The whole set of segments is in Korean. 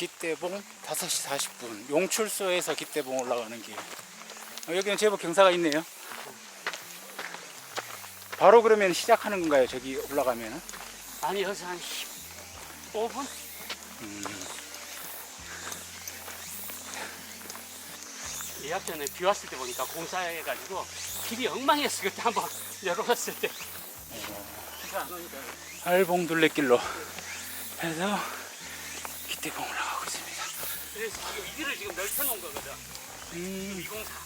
깃대봉 5시 40분 용출소에서 깃대봉 올라가는 길. 여기는 제법 경사가 있네요. 바로 그러면 시작하는 건가요? 저기 올라가면은? 아니 여기서 한 15분? 예약 전에 비 왔을 때 보니까 공사해가지고 길이 엉망이었어. 그때 한번 열어봤을 때 비가 안 오니까. 알봉둘레길로 해서 깃대봉 올라가고 있습니다. 그래서 지금 이 길을 지금 넓혀놓은 거거든. 204.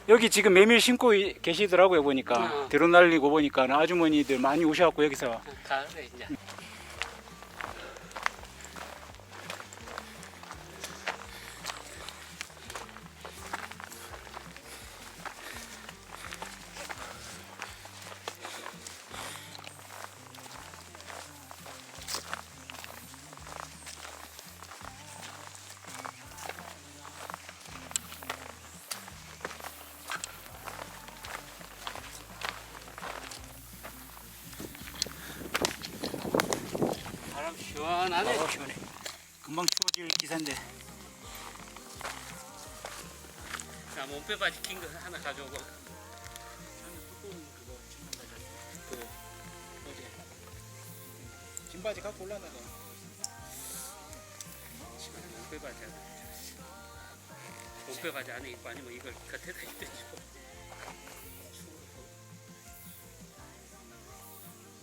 여기 지금 메밀 심고 계시더라고요. 보니까 드론 날리고 보니까 아주머니들 많이 오셔갖고 여기서 가을에 이제. 바람 시원하네. 시원해. 금방 추워질 기사인데. 자, 몸빼 바지 긴 거 하나 가져오고. 진바지 갖고 올라나가. 집에 몸빼 바지 하나. 몸빼 바지 안에 입고 아니면 이걸 겉에다 입대주고.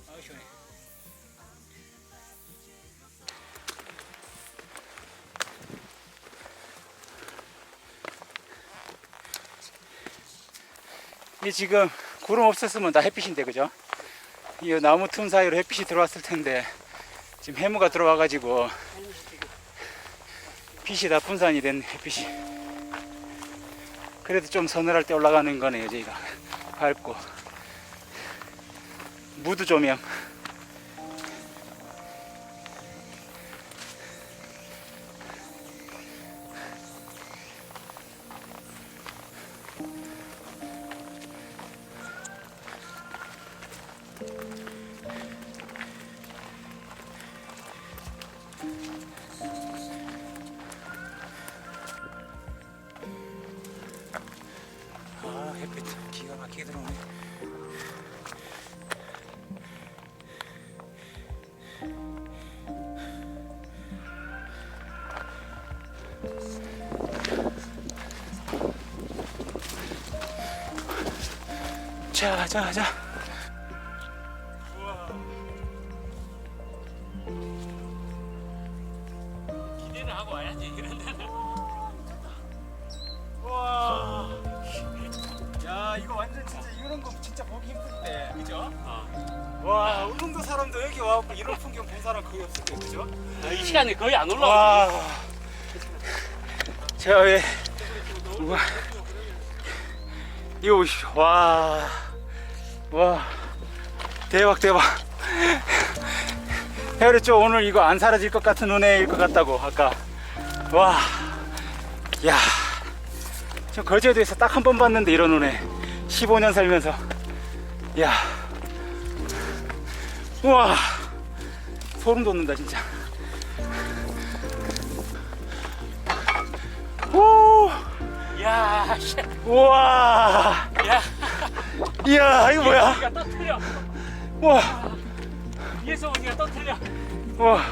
아우 시원해. 이 지금 구름 없었으면 다 햇빛인데 그죠? 이 나무 틈 사이로 햇빛이 들어왔을 텐데 지금 해무가 들어와 가지고 빛이 다 분산이 된 햇빛이. 그래도 좀 서늘할 때 올라가는 거네요. 저희가 밝고 무드 조명. 아, 햇빛 기가 막히게 들어오네. 자. 기대를 하고 와야지. 이런 데는. 와. 야, 이거 완전 진짜 이런 거 진짜 보기 힘든데, 그죠? 와, 울릉도 사람도 여기 와갖고 이런 풍경 본 사람 거의 없을 거예요, 그죠? 이 시간에 거의 안 올라와. 와. 제가 왜 누가 이거 보십시오. 와 대박. 그랬죠. 오늘 이거 안 사라질 것 같은 은혜일 것 같다고 아까. 와, 야, 저 거제도에서 딱 한 번 봤는데 이런 은혜. 15년 살면서. 야, 우와, 소름 돋는다 진짜. 오, 야, 씨. 우와, 야. 이야 이거 뭐야? 우리가 떠트려. 와, 위에서 우리가 떠트려. 와,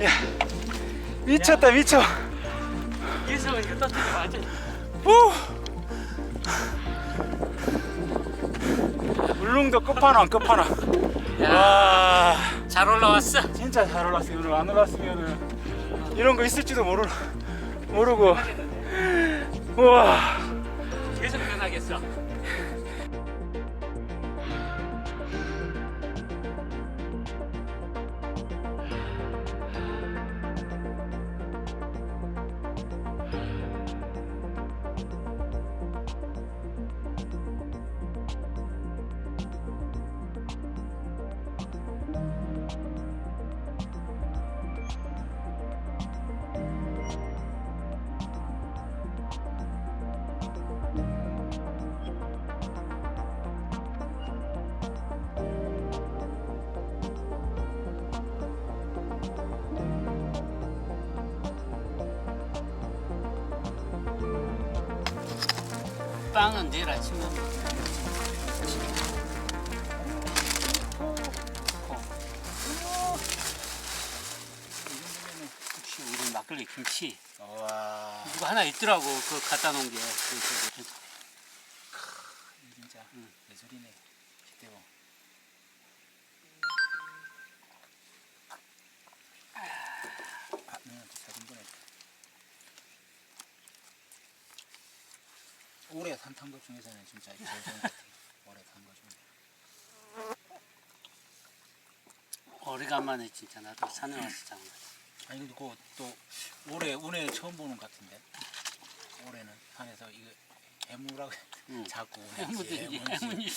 야, 미쳤다 미쳐. 위에서 우리가 떠트려 완전. 우! 울릉도 끝판왕 끝판왕. 와, 잘 올라왔어. 진짜 잘 올랐어요. 오늘 안 올랐으면은 이런 거 있을지도 모르고. 우와. 계속 변하겠어. 빵은 내일 아침에 혹시 우리 막걸리 김치 와, 누가 하나 있더라고. 그 갖다 놓은 게. 진짜 예술이네. 기대고. 누나한테 사진 보내. 올해 산탄 것 중에서는 진짜 제일 좋은 것 같아. 올해 탄 것 중에. 오래간만에 진짜 나도 산에 와서 잡은 거야. 아니 근데 그거 또 올해 운에 처음 보는 것 같은데. 올해는 산에서 이거 해무라고 응. 자꾸 해무든지 해무니.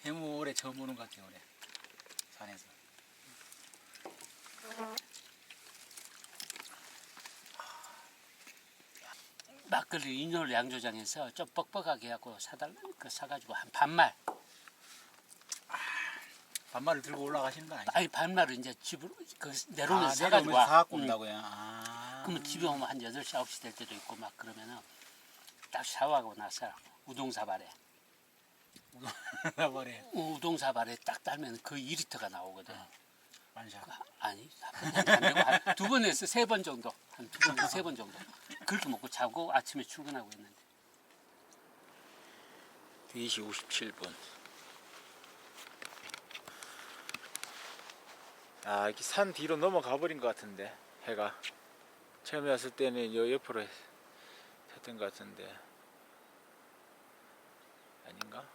해무 올해 처음 보는 것 같아. 올해 산에서. 막걸리 인월 양조장에서 좀 뻑뻑하게 해갖고 사가지고 한 반말. 반말을 들고 올라가시는 거 아니죠? 아니 반말을 이제 집으로 내려오면서 사가지고 내려오면서 와. 사갖고 온다고요? 아. 그러면 집에 오면 한 8시, 9시 될 때도 있고 막 그러면은 딱 샤워하고 나서 우동사발에 나버려. 우동사발에 딱 달면 그 2리터가 나오거든. 반샷. 아니, 안 되고 한 2번에서 3번 정도. 한 2번에서 3번 정도. 그렇게 먹고 자고 아침에 출근하고 했는데. 2시 57분. 아, 이렇게 산 뒤로 넘어가 버린 것 같은데, 해가. 처음에 왔을 때는 요 옆으로 했던 것 같은데. 아닌가?